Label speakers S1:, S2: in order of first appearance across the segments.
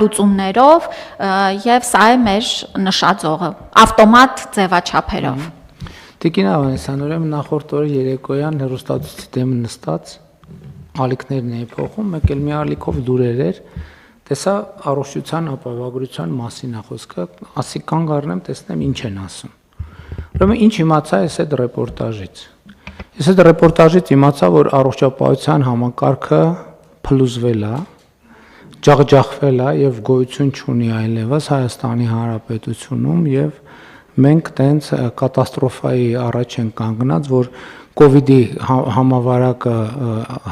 S1: լուծումներով եւ սա է մեր նշածողը ավտոմատ ձևաչափերով։
S2: Տիկին Ավանեսյան, ուրեմն նախորդ օրը երեկոյան հեռուստացույցի դեմը նստած ալիքներն էի փոխում, մեկ էլ մի ալիքով լուրեր էր, տեսա առողջության ապահովագրության մասին խոսքը, ասի կանգ առնեմ, տեսնեմ ինչ են ասում։ Ուրեմն ինչ իմացա ես այդ ռեպորտաժից։ Ես այդ ռեպորտաժից իմացա, որ առողջապահության համակարգը փլուզվել է, ջախջախվել է եւ գոյություն չունի այլևս Հայաստանի Հանրապետությունում եւ մենք տենց կատաստրոֆայի առաջ են կանգնած, որ կոവിഡ്ի համավարակը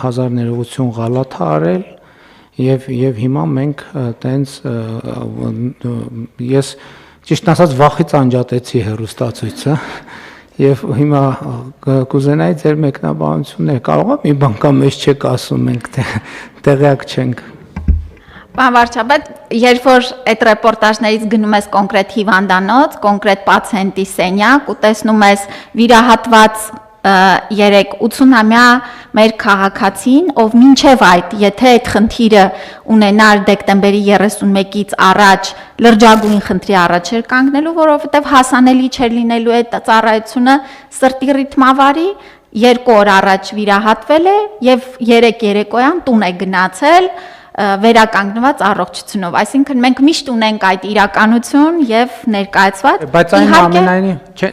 S2: 1000 ներողություն գալաթ է արել եւ հիմա մենք տենց ես ճիշտ ասած վախից անջատեցի հեռուստացույցը եւ հիմա կուզենայի ձեր մեկնաբանությունները կարող է մի բան կամ մեզ չեք ասում մենք տեղյակ չենք։
S1: Պարոն վարչապետ, երբ որ այդ ռեպորտաժներից գնում ես կոնկրետ հիվանդանոց, կոնկրետ պացիենտի սենյակ ու տեսնում ես վիրահատված 3-80-ամյա մեր քաղաքացին, ով մինչև այդ, եթե այդ խնդիրը ունենար դեկտեմբերի 31-ից առաջ լրջագույն խնդրի առաջ էր կանգնելու, որովհետև հասանելի չէր լինելու այդ ծառայությունը սրտի ռիթմավարի, 2 օր առաջ վիրահատվել է եւ 3 երեկոյան տուն է գնացել վերականգնված առողջությունով, այսինքն մենք միշտ ունենք այդ իրականություն եւ ներկայացված։
S2: Բայց այնուամենայնիվ, չէ,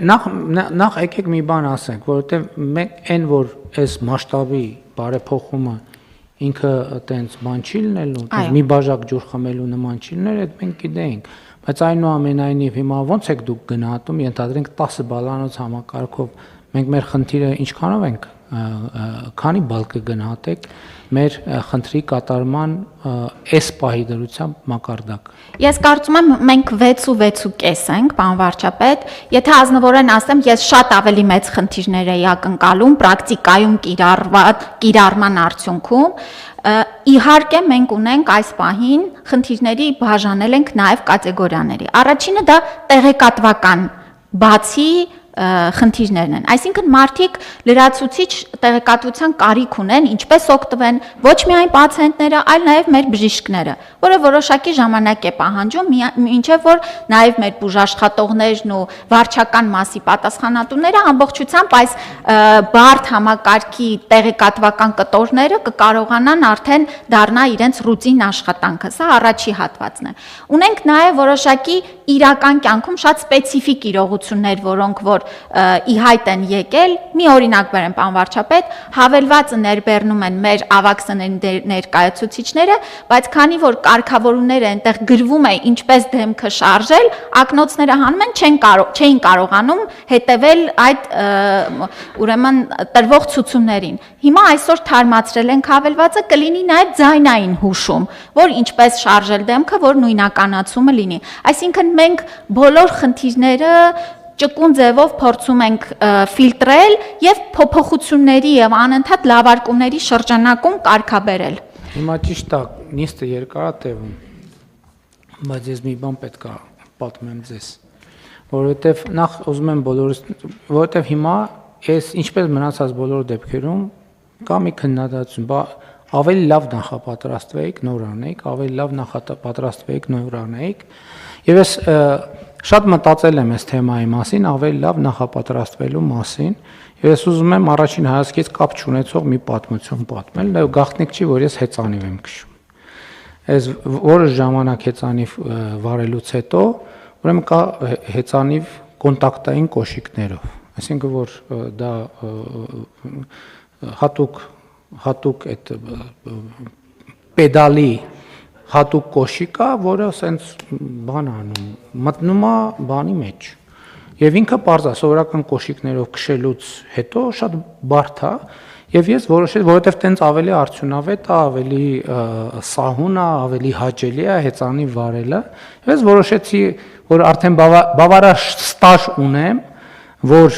S2: նախ եկեք մի բան ասենք, որովհետեւ մենք այն որ այս մասշտաբի բարեփոխումը ինքը այտենց բան չի լինելու, մի բաժակ ջուր խմելու նման չի լինել, այդ մենք գիտենք, բայց այնուամենայնիվ հիմա ոնց եք դուք գնահատում, ենթադրենք 10 բալանոց համակարգով մենք մեր խնդիրը ինչքանով ենք քանի բալ կգնահատեք մեր խնդրի կատարման այս պահի դրությամբ մակարդակ։
S1: Ես կարծում եմ մենք 6.5 ենք, պարոն վարչապետ, եթե ազնվորեն ասեմ, ես շատ ավելի մեծ խնդիրներ էի ակնկալում պրակտիկայում կիրառման արդյունքում։ Իհարկե մենք ունենք այս պահին խնդիրների բաժանել ենք նաև կատեգորիաների։ Առաջինը դա տեղեկատվական բացի խնդիրներն են, այսինքն մարդիկ լրացուցիչ տեղեկատվության կարիք ունեն, ինչպես օգտվեն ոչ միայն պացիենտները, այլ նաև մեր բժիշկները, որը որոշակի ժամանակ է պահանջում, մինչև որ նաև մեր բուժաշխատողներն ու վարչական մասի պատասխանատուները ամբողջությամբ այս բարդ համակարգի տեղեկատվական կտորները կկարողանան արդեն դառնա իրենց ռուտին աշխատանքը, սա առաջի հատվածն է։ Ունենք նաև որոշակի իրական կյանքում շատ սպეციფიկ իրողություններ, որոնք որ ի հայտ են եկել, մի օրինակ բերեմ, պարոն վարչապետ, հավելվածը ներբեռնում են մեր ավակսների ներկայացուցիչները, բայց քանի որ կարգավորումները այնտեղ գրվում է ինչպես դեմքը շարժել, ակնոցները հանում են չէին կարողանում հետևել այդ ուրեմն տրվող ցուցումներին։ Հիմա այսօր թարմացրել ենք հավելվածը, կլինի նաև ձայնային հուշում, որ ինչպես շարժել դեմքը, որ նույնականացումը լինի։ Այսինքն մենք բոլոր խնդիրները ճկուն ձևով փորձում ենք ֆիլտրել եւ փոփոխությունների եւ անընդհատ լավարկումների շրջանակում կարգաբերել։
S2: Հիմա ճիշտ է, նիստը երկար է տևում, բայց ես մի բան պետք է պատմեմ ձեզ, որովհետեւ նախ ուզում եմ բոլորս, որովհետեւ հիմա ես ինչպես մնացած բոլոր դեպքերում կա մի քննադատություն, ավելի լավ նախապատրաստվեիք, նոր անեիք, ավելի լավ նախապատրաստվեիք, նոր անեիք, եւ ես շատ մտածել եմ այս թեմայի մասին, ավելի լավ նախապատրաստվելու մասին, եւ ես ուզում եմ առաջին հայացքից կապ չունեցող մի պատմություն պատմել, դա գաղտնիք չի, որ ես հեծանիվ եմ քշում։ Այս որոշ ժամանակ հեծանիվ վարելուց հետո, ուրեմն կա հեծանիվ կոնտակտային կոշիկներով, այսինքն որ դա հատուկ այդ պեդալի հատուկ կոշիկա, որը սենց բան անում, մտնում է բանի մեջ։ Եվ ինքը պարզ է, սովորական կոշիկներով քշելուց հետո շատ բարդ է, եւ ես որոշեցի, որովհետեւ տենց ավելի արդյունավետ է, ավելի սահուն է, ավելի հաճելի է հեծանիվ վարելը։ Եւ ես որոշեցի, որ արդեն բավարար ստաժ ունեմ, որ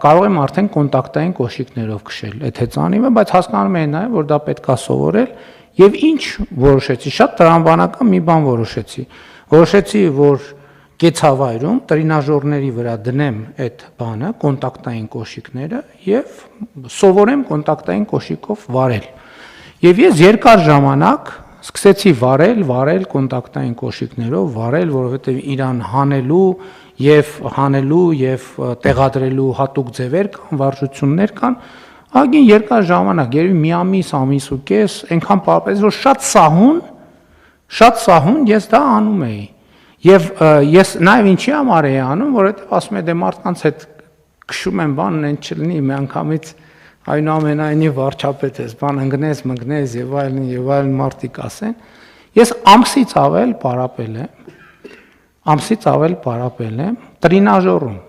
S2: կարող եմ արդեն կոնտակտային կոշիկներով քշել այդ հեծանիվը, բայց հասկանում եմ նաեւ, որ դա պետք է սովորել։ Եվ ինչ որոշեցի, շատ տրամաբանական մի բան որոշեցի, որ կեցավայրում տրինաժորների վրա դնեմ այդ բանը, կոնտակտային կոշիկները եւ սովորեմ կոնտակտային կոշիկով վարել։ Եվ ես երկար ժամանակ սկսեցի վարել կոնտակտային կոշիկներով, որովհետև իրան հանելու եւ տեղադրելու հատուկ ձևեր կան, վարժություններ կան, ագին երկար ժամանակ, երևի մի ամիս ու կես, այնքան պարապեց, որ շատ սահուն ես դա անում էի։ Եվ ես նաև ինչի համար էի անում, որովհետև ասում եմ դե մարդկանց հետ քշում եմ բանն են չլինի, մի անգամից այնուամենայնիվ վարչապետ ես, բան ընկնես եւ այլն մարդիկ ասեն։ Ես ամսից ավել պարապել եմ տրինաժորում։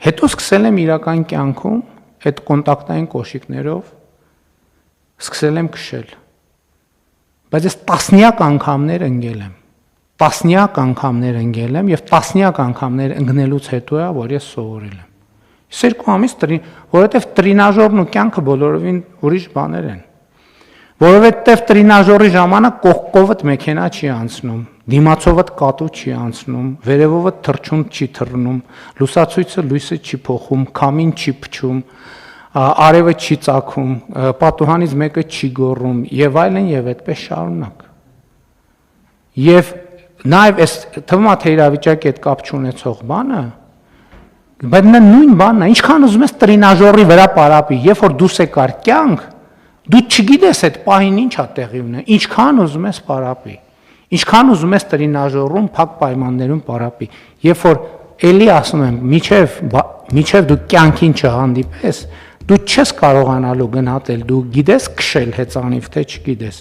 S2: Հետո սկսել եմ իրական կյանքում այդ կոնտակտային կոշիկներով սկսել եմ քշել։ Բայց ես տասնյակ անգամներ ընկել եմ եւ տասնյակ անգամներ ընկնելուց հետո է որ ես սովորել եմ։ Ես 2 ամիս որովհետեւ տրինաժորն ու կյանքը բոլորովին ուրիշ բաներ են։ Որովհետեւ տրինաժորի ժամանակ կողքովդ մեքենա չի անցնում, դիմացովդ կատու չի անցնում, վերևովդ թռչուն չի թռնում, լուսացույցը լույսը չի փոխում, քամին չի փչում, արևը չի ծագում, պատուհանից մեկը չի գոռում եւ այլն եւ այդպես շարունակ։ Եվ նաեւ այս թվում է թե իրավիճակի հետ կապ չունեցող բանը, բայց նա նույն բանն է, ինչքան ուզում ես տրինաժորի վրա պարապի, երբ որ դուրս եկար կյանք, դու չգիտես այդ պահին ինչ է տեղի ունենում, ինչքան ուզում ես պարապի, ինչքան ուզում ես տրինաժորում փակ պայմաններում պարապի, երբ որ էլի ասում եմ, միջև դու կյանքին չհանդիպես, դու չես կարողանալու գնահատել, դու գիտես քշել հեծանիվ թե չգիտես,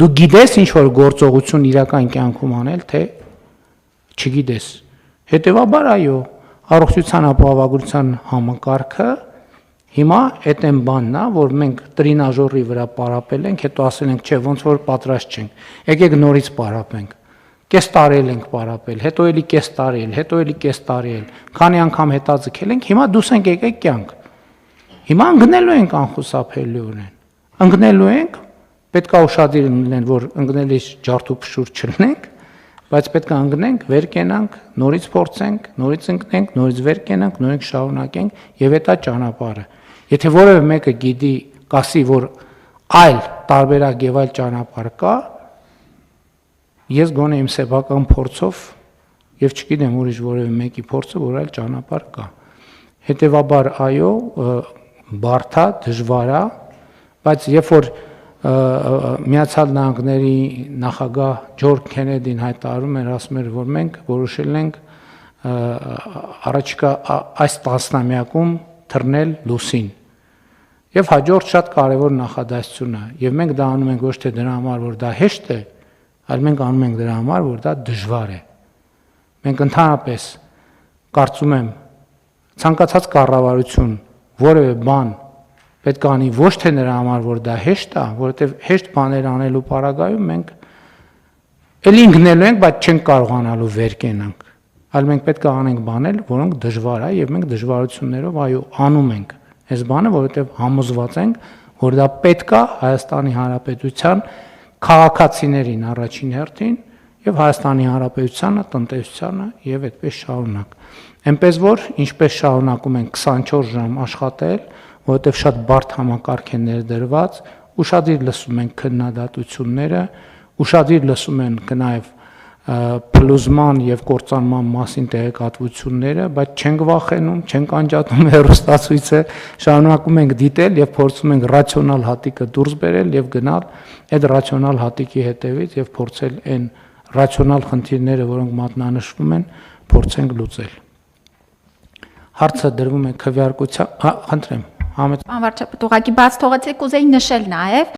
S2: դու գիտես ինչ որ գործողություն իրական կյանքում անել թե չգիտես, հետևաբար այո, առողջության ապահովագրության համակարգը հիմա այդ այն բանն է, որ մենք տրինաժորի վրա պարապել ենք, հետո ասել ենք, չէ, ոնց որ պատրաստ չենք, եկեք նորից պարապենք, կես տարի ենք պարապել, հետո էլի կես տարի, քանի անգամ հետաձգել ենք, հիմա դուս ենք եկեք կյանք, հիմա ընկնելու ենք անխուսափելիորեն, ընկնելու ենք, պետք է ուշադիր լինենք, որ ընկնելիս ջարդու փշուր չլինենք, բայց պետք է ընկնենք, վեր կենանք, նորից փորձենք, նորից ընկնենք, նորից վեր կենանք, նորից շարունակենք եւ դա ճանապարհը։ Եթե որևէ մեկը գիտի, կասի, որ այլ տարբերակ եւ այլ ճանապարհ կա, ես գոնե իմ սեփական փորձով եւ չգիտեմ ուրիշ որևէ մեկի փորձը, որ այլ ճանապարհ կա։ Հետևաբար այո, բարդ է, դժվար է, բայց երբ որ Միացյալ Նահանգների նախագահ Ջորջ Քենեդին հայտարարում էր, ասում էր, որ մենք որոշել ենք առաջիկա այս տասնամյակում թռնել լուսին։ Եվ հաջորդ շատ կարևոր նախադասություն է, եւ մենք դա անում ենք ոչ թե դրա համար, որ դա հեշտ է, այլ մենք անում ենք դրա համար, որ դա դժվար է։ Մենք ընդհանրապես կարծում եմ ցանկացած կառավարություն որևէ բան պետք է անի ոչ թե նրա համար, որ դա հեշտ է, որովհետև հեշտ բաներ անելու պարագայում մենք էլի ընկնելու ենք, բայց չենք կարողանալու վեր կենանք։ Այլ մենք պետք է անենք բաներ, որոնք դժվար է, եւ մենք դժվարություններով այո անում ենք այս բանը, որովհետև համոզված ենք, որ դա պետք է Հայաստանի Հանրապետության քաղաքացիներին առաջին հերթին եւ Հայաստանի Հանրապետությանը, տնտեսությանը եւ այդպես շարունակ։ Այնպես որ ինչպես շարունակում ենք 24 ժամ աշխատել, որովհետև շատ բարդ համակարգ է ներդրված, ուշադիր լսում են քննադատությունները, ուշադիր լսում են նաև փլուզման եւ կործանման մասին տեղեկատվությունները, բայց չենք վախենում, չենք անջատում հեռուստացույցը, շարունակում ենք դիտել եւ փորձում ենք ռացիոնալ հատիկը դուրս բերել եւ գնալ այդ ռացիոնալ հատիկի հետեւից եւ փորձել այն ռացիոնալ խնդիրները, որոնք մատնանշվում են, փորձենք լուծել։ Հարցը դրվում է քվեարկության, խնդրեմ,
S1: Պարոն վարչապետ, ուղղակի բաց թողեցեք, կուզեի նշել նաև